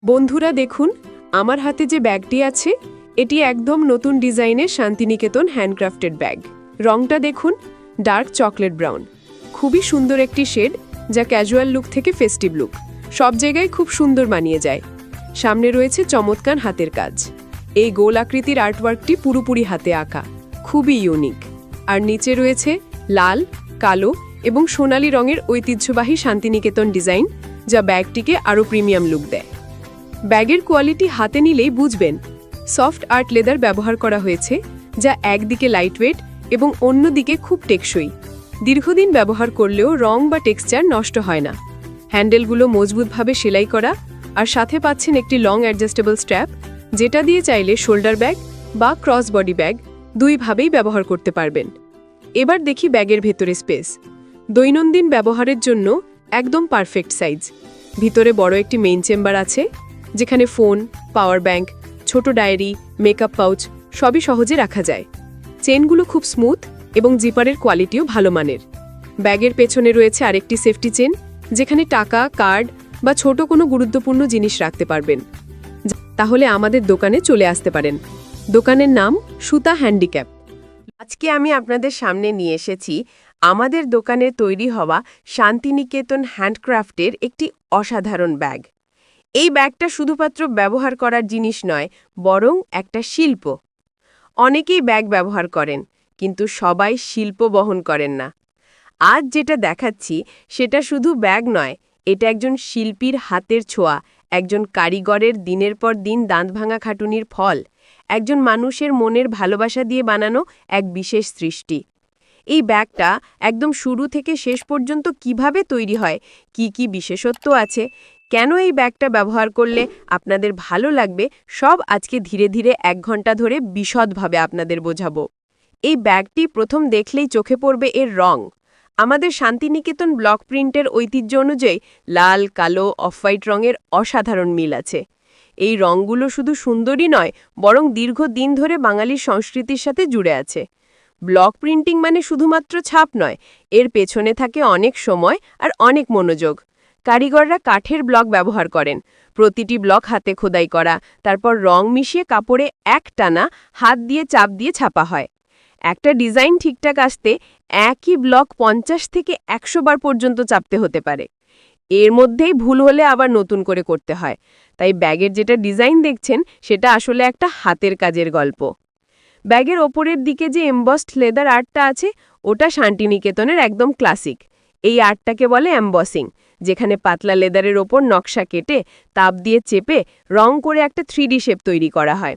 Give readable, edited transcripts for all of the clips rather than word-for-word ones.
বন্ধুরা দেখুন, আমার হাতে যে ব্যাগটি আছে এটি একদম নতুন ডিজাইনের শান্তিনিকেতন হ্যান্ডক্রাফটেড ব্যাগ। রংটা দেখুন, ডার্ক চকলেট ব্রাউন। খুবই সুন্দর একটি শেড, যা ক্যাজুয়াল লুক থেকে ফেস্টিভ লুক সব জায়গায় খুব সুন্দর মানিয়ে যায়। সামনে রয়েছে চমৎকার হাতের কাজ। এই গোল আকৃতির আর্টওয়ার্কটি পুরোপুরি হাতে আঁকা, খুবই ইউনিক। আর নিচে রয়েছে লাল, কালো এবং সোনালী রঙের ঐতিহ্যবাহী শান্তিনিকেতন ডিজাইন, যা ব্যাগটিকে আরও প্রিমিয়াম লুক দেয়। ব্যাগের কোয়ালিটি হাতে নিলেই বুঝবেন। সফট আর্ট লেদার ব্যবহার করা হয়েছে, যা একদিকে লাইটওয়েট এবং অন্যদিকে খুব টেকসই। দীর্ঘদিন ব্যবহার করলেও রং বা টেক্সচার নষ্ট হয় না। হ্যান্ডেলগুলো মজবুতভাবে সেলাই করা, আর সাথে পাচ্ছেন একটি লং অ্যাডজাস্টেবল স্ট্র্যাপ, যেটা দিয়ে চাইলে শোল্ডার ব্যাগ বা ক্রস বডি ব্যাগ দুইভাবেই ব্যবহার করতে পারবেন। এবার দেখি ব্যাগের ভেতরে স্পেস। দৈনন্দিন ব্যবহারের জন্য একদম পারফেক্ট সাইজ। ভিতরে বড় একটি মেইন চেম্বার আছে, যেখানে ফোন, পাওয়ার ব্যাংক, ছোট ডায়েরি, মেকআপ পাউচ সবই সহজে রাখা যায়। চেনগুলো খুব স্মুথ এবং জিপারের কোয়ালিটিও ভালো মানের। ব্যাগের পেছনে রয়েছে আরেকটি সেফটি চেন, যেখানে টাকা, কার্ড বা ছোট কোনো গুরুত্বপূর্ণ জিনিস রাখতে পারবেন। তাহলে আমাদের দোকানে চলে আসতে পারেন। দোকানের নাম সুতা হ্যান্ডিক্যাপ। আজকে আমি আপনাদের সামনে নিয়ে এসেছি আমাদের দোকানে তৈরি হওয়া শান্তিনিকেতন হ্যান্ডক্রাফটের একটি অসাধারণ ব্যাগ। এই ব্যাগটা শুধুমাত্র ব্যবহার করার জিনিস নয়, বরং একটা শিল্প। অনেকেই ব্যাগ ব্যবহার করেন, কিন্তু সবাই শিল্প বহন করেন না। আজ যেটা দেখাচ্ছি সেটা শুধু ব্যাগ নয়, এটা একজন শিল্পীর হাতের ছোঁয়া, একজন কারিগরের দিনের পর দিন দাঁতভাঙা খাটুনির ফল, একজন মানুষের মনের ভালোবাসা দিয়ে বানানো এক বিশেষ সৃষ্টি। এই ব্যাগটা একদম শুরু থেকে শেষ পর্যন্ত কিভাবে তৈরি হয়, কি বিশেষত্ব আছে, কেন এই ব্যাগটা ব্যবহার করলে আপনাদের ভালো লাগবে, সব আজকে ধীরে ধীরে 1 ঘন্টা ধরে বিশদভাবে আপনাদের বোঝাবো। এই ব্যাগটি প্রথম দেখলেই চোখে পড়বে এর রং। আমাদের শান্তিনিকেতন ব্লক প্রিন্টের ঐতিহ্য অনুযায়ী লাল, কালো, অফ হোয়াইট রঙের অসাধারণ মিল আছে। এই রঙগুলো শুধু সুন্দরই নয়, বরং দীর্ঘদিন ধরে বাঙালির সংস্কৃতির সাথে জুড়ে আছে। ব্লক প্রিন্টিং মানে শুধুমাত্র ছাপ নয়, এর পেছনে থাকে অনেক সময় আর অনেক মনোযোগ। কারিগররা কাঠের ব্লক ব্যবহার করেন, প্রতিটি ব্লক হাতে খোদাই করা, তারপর রং মিশিয়ে কাপড়ে একটানা হাত দিয়ে চাপ দিয়ে ছাপা হয়। একটা ডিজাইন ঠিকঠাক আসতে একই ব্লক 50 থেকে 100 বার পর্যন্ত চাপতে হতে পারে। এর মধ্যেই ভুল হলে আবার নতুন করে করতে হয়। তাই ব্যাগের যেটা ডিজাইন দেখছেন সেটা আসলে একটা হাতের কাজের গল্প। ব্যাগের ওপরের দিকে যে এমবসড লেদার আর্টটা আছে, ওটা শান্তিনিকেতনের একদম ক্লাসিক। এই আর্টটাকে বলে এমবসিং, যেখানে পাতলা লেদারের ওপর নকশা কেটে তাপ দিয়ে চেপে রং করে একটা 3D শেপ তৈরি করা হয়।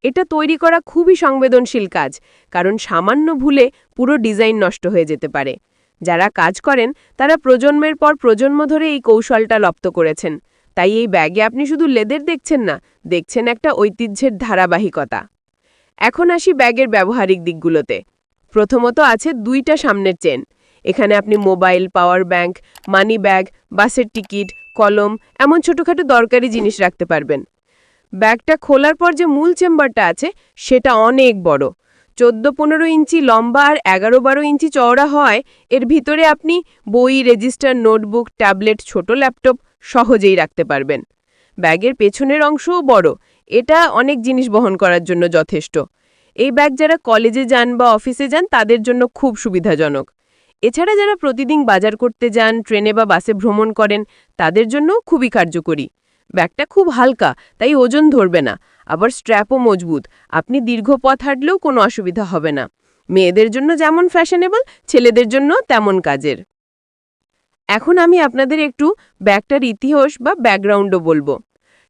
এটা তৈরি করা খুবই সংবেদনশীল কাজ, কারণ সামান্য ভুলে পুরো ডিজাইন নষ্ট হয়ে যেতে পারে। যারা কাজ করেন তারা প্রজন্মের পর প্রজন্ম ধরে এই কৌশলটা রপ্ত করেছেন। তাই এই ব্যাগে আপনি শুধু লেদার দেখছেন না, দেখছেন একটা ঐতিহ্যের ধারাবাহিকতা। এখন আসি ব্যাগের ব্যবহারিক দিকগুলোতে। প্রথমত আছে 2টা সামনের চেন। এখানে আপনি mobile, power bank, money bag, বাসের টিকিট, কলম, এমন ছোটখাটো দরকারি জিনিস রাখতে পারবেন। ব্যাগটা খোলার পর যে মূল চেম্বারটা আছে সেটা অনেক বড়, 14-15 ইঞ্চি লম্বা আর 11-12 ইঞ্চি চওড়া হয়। এর ভিতরে আপনি বই, রেজিস্টার, নোটবুক, ট্যাবলেট, ছোট ল্যাপটপ সহজেই রাখতে পারবেন। ব্যাগের পেছনের অংশও বড়, এটা অনেক জিনিস বহন করার জন্য যথেষ্ট। এই ব্যাগ যারা কলেজে যান বা অফিসে যান তাদের জন্য খুব সুবিধাজনক। এছাড়া যারা প্রতিদিন বাজার করতে যান, ট্রেনে বা বাসে ভ্রমণ করেন, তাদের জন্য খুবই কার্যকরী। ব্যাগটা খুব হালকা, তাই ওজন ধরবে না, আবার স্ট্র্যাপও মজবুত। আপনি দীর্ঘ পথ হাঁটলেও কোনো অসুবিধা হবে না। মেয়েদের জন্য যেমন ফ্যাশনেবল, ছেলেদের জন্য তেমন কাজের। এখন আমি আপনাদের একটু ব্যাগটার ইতিহাস বা ব্যাকগ্রাউন্ডও বলবো।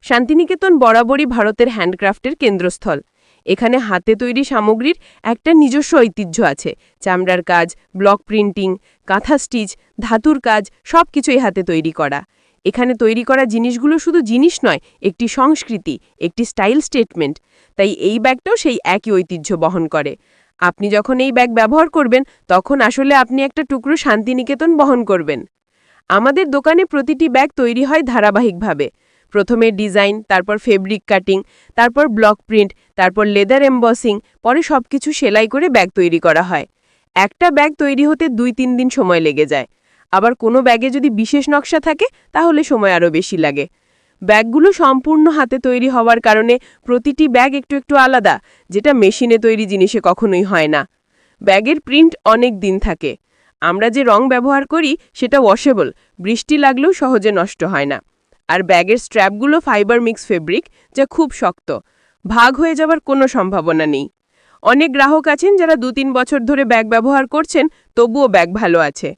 শান্তিনিকেতন বরাবরই ভারতের হ্যান্ডক্রাফটের কেন্দ্রস্থল। এখানে হাতে তৈরি সামগ্রীর একটা নিজস্ব ঐতিহ্য আছে। চামড়ার কাজ, ব্লক প্রিন্টিং, কাঁথা স্টিচ, ধাতুর কাজ সবকিছুই হাতে তৈরি করা। এখানে তৈরি করা জিনিসগুলো শুধু জিনিস নয়, একটি সংস্কৃতি, একটি স্টাইল স্টেটমেন্ট। তাই এই ব্যাগটাও সেই একই ঐতিহ্য বহন করে। আপনি যখন এই ব্যাগ ব্যবহার করবেন, তখন আসলে আপনি একটা টুকরো শান্তিনিকেতন বহন করবেন। আমাদের দোকানে প্রতিটি ব্যাগ তৈরি হয় ধারাবাহিকভাবে। প্রথমে ডিজাইন, তারপর ফেব্রিক কাটিং, তারপর ব্লক প্রিন্ট, তারপর লেদার এমবসিং, পরে সবকিছু সেলাই করে ব্যাগ তৈরি করা হয়। একটা ব্যাগ তৈরি হতে 2-3 দিন সময় লেগে যায়। আবার কোনো ব্যাগে যদি বিশেষ নকশা থাকে তাহলে সময় আরও বেশি লাগে। ব্যাগগুলো সম্পূর্ণ হাতে তৈরি হওয়ার কারণে প্রতিটি ব্যাগ একটু একটু আলাদা, যেটা মেশিনে তৈরি জিনিসে কখনোই হয় না। ব্যাগের প্রিন্ট অনেক দিন থাকে। আমরা যে রং ব্যবহার করি সেটা ওয়াশেবল, বৃষ্টি লাগলেও সহজে নষ্ট হয় না। আর ব্যাগের স্ট্র্যাপগুলো ফাইবার মিক্স ফেব্রিক, যা খুব শক্ত, ভাগ হয়ে যাওয়ার কোনো সম্ভাবনা নেই। অনেক গ্রাহক আছেন যারা 2-3 বছর ধরে ব্যাগ ব্যবহার করছেন, তবুও ব্যাগ ভালো আছে।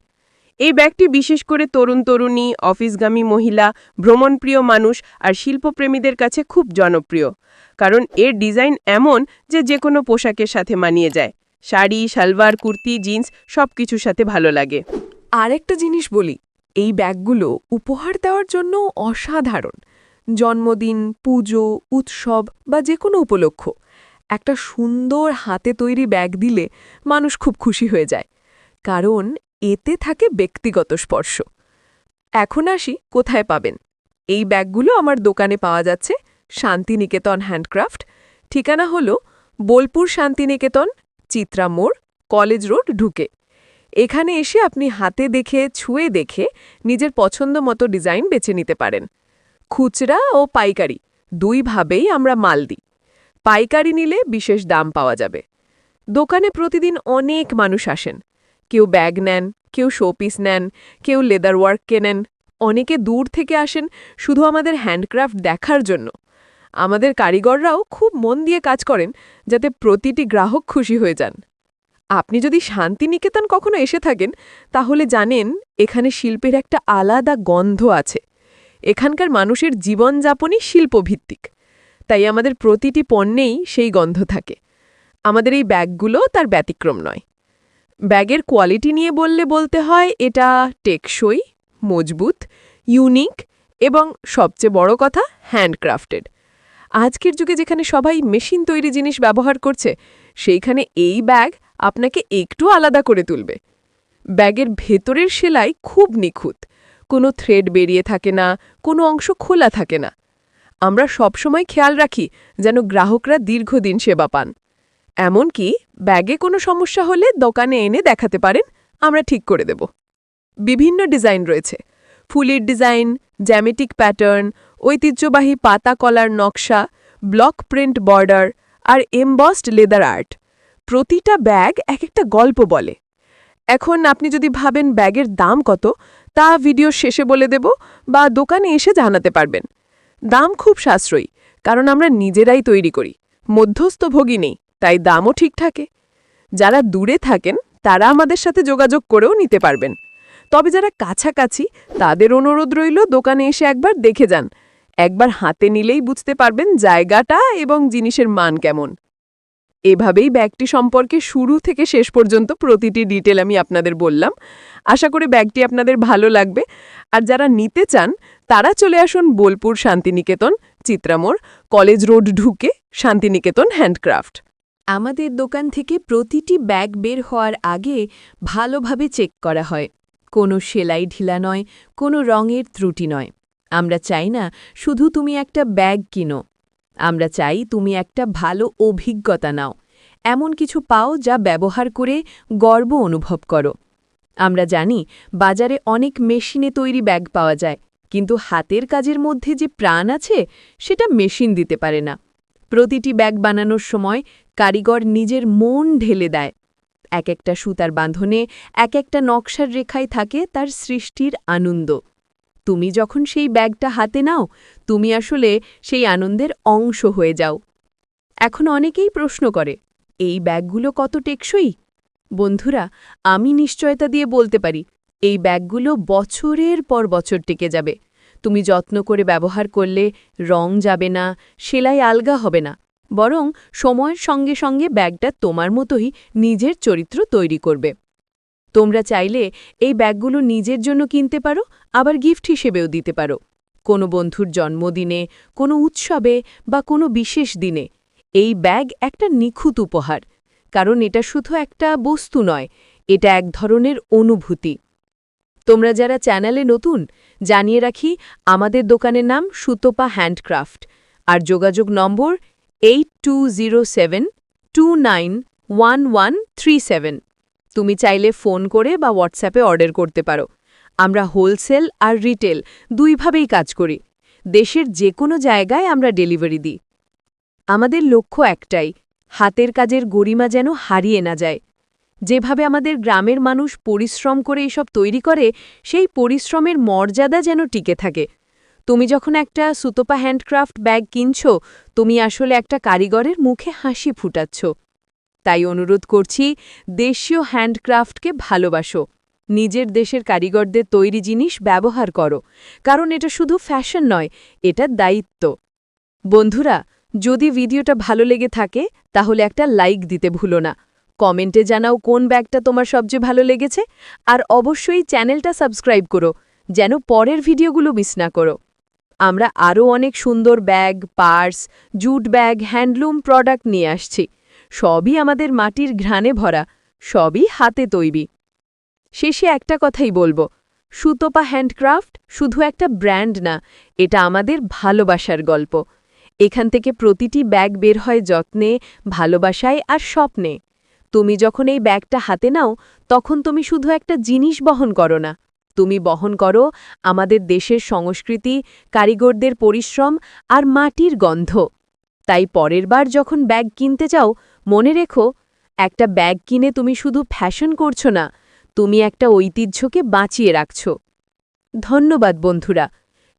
এই ব্যাগটি বিশেষ করে তরুণ-তরুণী, অফিসগামী মহিলা, ভ্রমণপ্রিয় মানুষ আর শিল্পপ্রেমীদের কাছে খুব জনপ্রিয়, কারণ এর ডিজাইন এমন যে যেকোনো পোশাকের সাথে মানিয়ে যায়। শাড়ি, সালোয়ার, কুর্তি, জিন্স সবকিছুর সাথে ভালো লাগে। আরেকটা জিনিস বলি, এই ব্যাগগুলো উপহার দেওয়ার জন্য অসাধারণ। জন্মদিন, পুজো, উৎসব বা যে কোনো উপলক্ষ একটা সুন্দর হাতে তৈরি ব্যাগ দিলে মানুষ খুব খুশি হয়ে যায়, কারণ এতে থাকে ব্যক্তিগত স্পর্শ। এখন আসি কোথায় পাবেন। এই ব্যাগগুলো আমার দোকানে পাওয়া যাচ্ছে শান্তিনিকেতন হ্যান্ডক্রাফট। ঠিকানা হলো বোলপুর শান্তিনিকেতন, চিত্রা মোড়, কলেজ রোড ঢুকে। এখানে এসে আপনি হাতে দেখে, ছুঁয়ে দেখে নিজের পছন্দ মতো ডিজাইন বেছে নিতে পারেন। খুচরা ও পাইকারি দুইভাবেই আমরা মাল দিই। পাইকারি নিলে বিশেষ দাম পাওয়া যাবে। দোকানে প্রতিদিন অনেক মানুষ আসেন। কেউ ব্যাগ নেন, কেউ শোপিস নেন, কেউ লেদার ওয়ার্ক কেনেন। অনেকে দূর থেকে আসেন শুধু আমাদের হ্যান্ডক্রাফট দেখার জন্য। আমাদের কারিগররাও খুব মন দিয়ে কাজ করেন যাতে প্রতিটি গ্রাহক খুশি হয়ে যান। আপনি যদি শান্তিনিকেতন কখনো এসে থাকেন, তাহলে জানেন এখানে শিল্পের একটা আলাদা গন্ধ আছে। এখানকার মানুষের জীবনযাপনই শিল্পভিত্তিক, তাই আমাদের প্রতিটি পণ্যেই সেই গন্ধ থাকে। আমাদের এই ব্যাগগুলো তার ব্যতিক্রম নয়। ব্যাগের কোয়ালিটি নিয়ে বলতে হয় এটা টেকসই, মজবুত, ইউনিক এবং সবচেয়ে বড় কথা হ্যান্ডক্রাফটেড। আজকের যুগে যেখানে সবাই মেশিন তৈরি জিনিস ব্যবহার করছে, সেইখানে এই ব্যাগ আপনাকে একটু আলাদা করে তুলবে। ব্যাগের ভেতরের সেলাই খুব নিখুঁত, কোনো থ্রেড বেরিয়ে থাকে না, কোনো অংশ খোলা থাকে না। আমরা সবসময় খেয়াল রাখি যেন গ্রাহকরা দীর্ঘদিন সেবা পান। এমনকি ব্যাগে কোনো সমস্যা হলে দোকানে এনে দেখাতে পারেন, আমরা ঠিক করে দেব। বিভিন্ন ডিজাইন রয়েছে: ফুলের ডিজাইন, জ্যামিতিক প্যাটার্ন, ঐতিহ্যবাহী পাতা কলার নকশা, ব্লক প্রিন্ট বর্ডার আর এমবসড লেদার আর্ট। প্রতিটা ব্যাগ এক একটা গল্প বলে। এখন আপনি যদি ভাবেন ব্যাগের দাম কত, তা ভিডিওর শেষে বলে দেব বা দোকানে এসে জানাতে পারবেন। দাম খুব সাশ্রয়ী, কারণ আমরা নিজেরাই তৈরি করি, মধ্যস্থভোগী নেই, তাই দামও ঠিক থাকে। যারা দূরে থাকেন তারা আমাদের সাথে যোগাযোগ করেও নিতে পারবেন। তবে যারা কাছাকাছি, তাদের অনুরোধ রইল দোকানে এসে একবার দেখে যান। একবার হাতে নিলেই বুঝতে পারবেন জায়গাটা এবং জিনিসের মান কেমন। এভাবেই ব্যাগটি সম্পর্কে শুরু থেকে শেষ পর্যন্ত প্রতিটি ডিটেল আমি আপনাদের বললাম। আশা করি ব্যাগটি আপনাদের ভালো লাগবে। আর যারা নিতে চান তারা চলে আসুন বোলপুর শান্তিনিকেতন, চিত্রামোড়, কলেজ রোড ঢুকে শান্তিনিকেতন হ্যান্ডক্রাফট। আমাদের দোকান থেকে প্রতিটি ব্যাগ বের হওয়ার আগে ভালোভাবে চেক করা হয়। কোনো সেলাই ঢিলা নয়, কোনো রঙের ত্রুটি নয়। আমরা চাই না শুধু তুমি একটা ব্যাগ কিনো, আমরা চাই তুমি একটা ভালো অভিজ্ঞতা নাও, এমন কিছু পাও যা ব্যবহার করে গর্ব অনুভব করো। আমরা জানি বাজারে অনেক মেশিনে তৈরি ব্যাগ পাওয়া যায়, কিন্তু হাতের কাজের মধ্যে যে প্রাণ আছে সেটা মেশিন দিতে পারে না। প্রতিটি ব্যাগ বানানোর সময় কারিগর নিজের মন ঢেলে দেয়। এক একটা সুতার বাঁধনে, এক একটা নকশার রেখায় থাকে তার সৃষ্টির আনন্দ। তুমি যখন সেই ব্যাগটা হাতে নাও, তুমি আসলে সেই আনন্দের অংশ হয়ে যাও। এখন অনেকেই প্রশ্ন করে, এই ব্যাগগুলো কত টেকসই? বন্ধুরা, আমি নিশ্চয়তা দিয়ে বলতে পারি, এই ব্যাগগুলো বছরের পর বছর টিকে যাবে। তুমি যত্ন করে ব্যবহার করলে রং যাবে না, সেলাই আলগা হবে না, বরং সময়ের সঙ্গে সঙ্গে ব্যাগটা তোমার মতোই নিজের চরিত্র তৈরি করবে। তোমরা চাইলে এই ব্যাগগুলো নিজের জন্য কিনতে পারো, আবার গিফট হিসেবেও দিতে পারো। কোনো বন্ধুর জন্মদিনে, কোনো উৎসবে বা কোনো বিশেষ দিনে এই ব্যাগ একটা নিখুঁত উপহার, কারণ এটা শুধু একটা বস্তু নয়, এটা এক ধরনের অনুভূতি। তোমরা যারা চ্যানেলে নতুন, জানিয়ে রাখি আমাদের দোকানের নাম সুতপা হ্যান্ডক্রাফট, আর যোগাযোগ নম্বর 8207291137। তুমি চাইলে ফোন করে বা হোয়াটসঅ্যাপে অর্ডার করতে পারো। আমরা হোলসেল আর রিটেল দুইভাবেই কাজ করি। দেশের যে কোনো জায়গায় আমরা ডেলিভারি দিই। আমাদের লক্ষ্য একটাই, হাতের কাজের গরিমা যেন হারিয়ে না যায়। যেভাবে আমাদের গ্রামের মানুষ পরিশ্রম করে এসব তৈরি করে, সেই পরিশ্রমের মর্যাদা যেন টিকে থাকে। তুমি যখন একটা সুতোপা হ্যান্ডক্রাফট ব্যাগ কিনছো, তুমি আসলে একটা কারিগরের মুখে হাসি ফুটাচ্ছ। তাই অনুরোধ করছি, দেশীয় হ্যান্ডক্রাফটকে ভালোবাসো। নিজের দেশের কারিগরদের তৈরি জিনিস ব্যবহার করো, কারণ এটা শুধু ফ্যাশন নয়, এটা দায়িত্ব। বন্ধুরা, যদি ভিডিওটা ভালো লেগে থাকে তাহলে একটা লাইক দিতে ভুলো না। কমেন্টে জানাও কোন ব্যাগটা তোমার সবচেয়ে ভালো লেগেছে, আর অবশ্যই চ্যানেলটা সাবস্ক্রাইব করো যেন পরের ভিডিওগুলো মিস না করো। আমরা আরও অনেক সুন্দর bag, purse, jute bag, handloom product নিয়ে আসছি। সবই আমাদের মাটির ঘ্রাণে ভরা, সবই হাতে তৈরি। শেষে একটা কথাই বলবো, সুতোপা হ্যান্ডক্রাফট শুধু একটা ব্র্যান্ড না, এটা আমাদের ভালোবাসার গল্প। এখান থেকে প্রতিটি ব্যাগ বের হয় যত্নে, ভালোবাসায় আর স্বপ্নে। তুমি যখন এই ব্যাগটা হাতে নাও, তখন তুমি শুধু একটা জিনিস বহন করো না, তুমি বহন করো আমাদের দেশের সংস্কৃতি, কারিগরদের পরিশ্রম আর মাটির গন্ধ। তাই পরের বার যখন ব্যাগ কিনতে যাও, মনে রেখো, একটা ব্যাগ কিনে তুমি শুধু ফ্যাশন করছো না, তুমি একটা ঐতিহ্যকে বাঁচিয়ে রাখছ। ধন্যবাদ বন্ধুরা,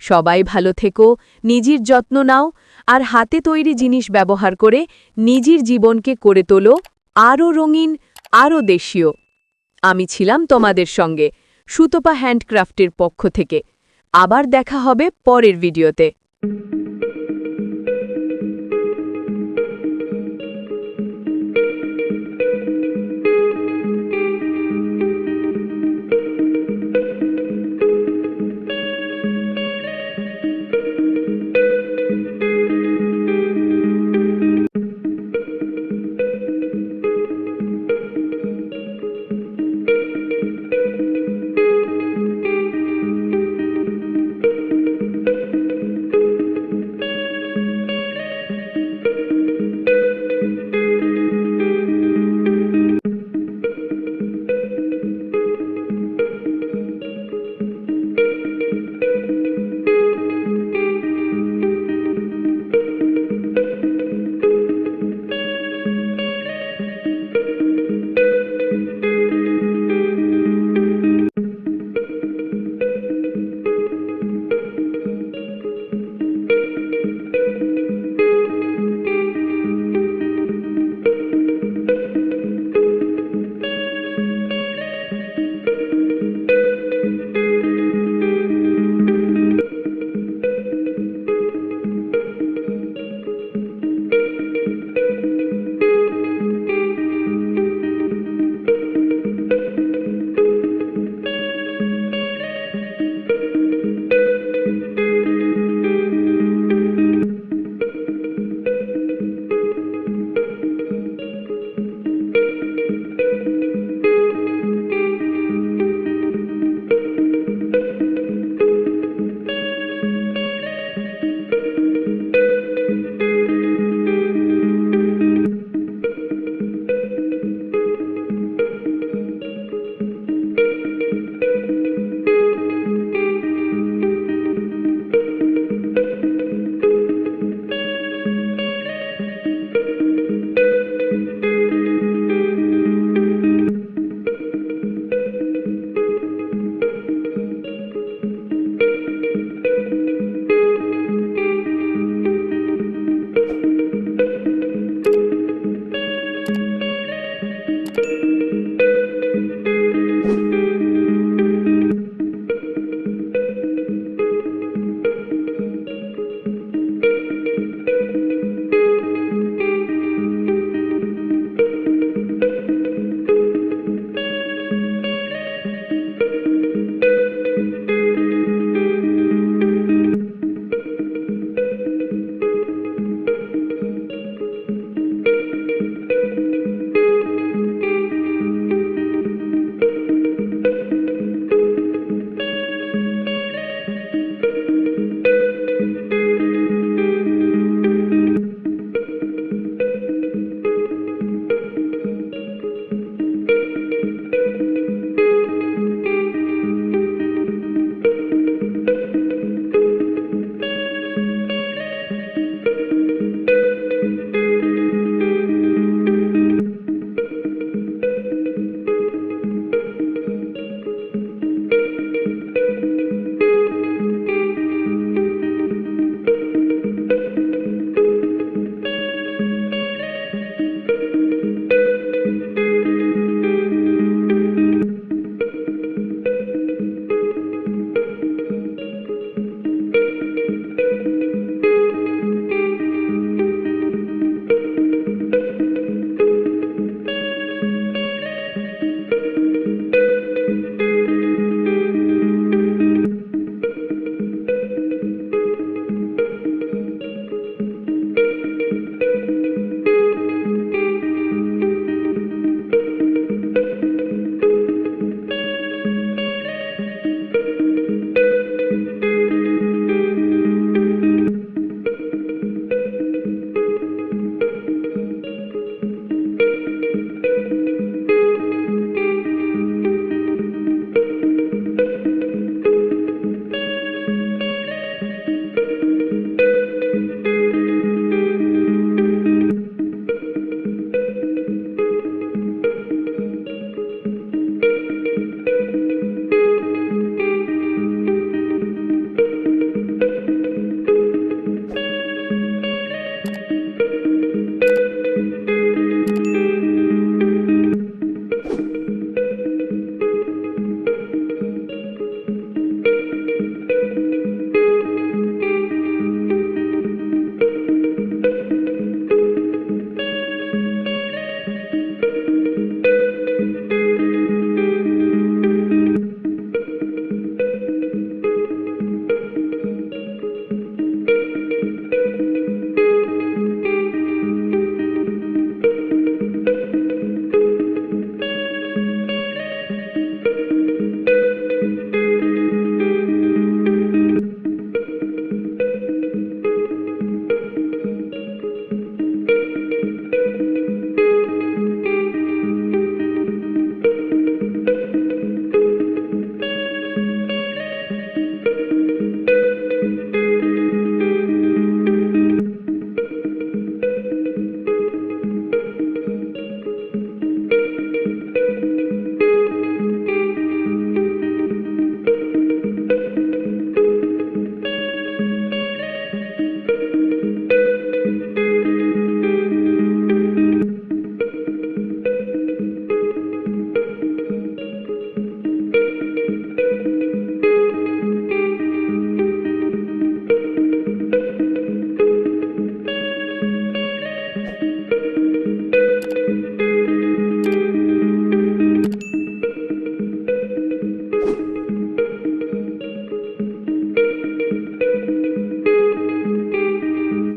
সবাই ভালো থেকো, নিজের যত্ন নাও, আর হাতে তৈরি জিনিস ব্যবহার করে নিজের জীবনকে করে তোলো আরও রঙিন, আরও দেশীয়। আমি ছিলাম তোমাদের সঙ্গে সুতোপা হ্যান্ডক্রাফটের পক্ষ থেকে। আবার দেখা হবে পরের ভিডিওতে।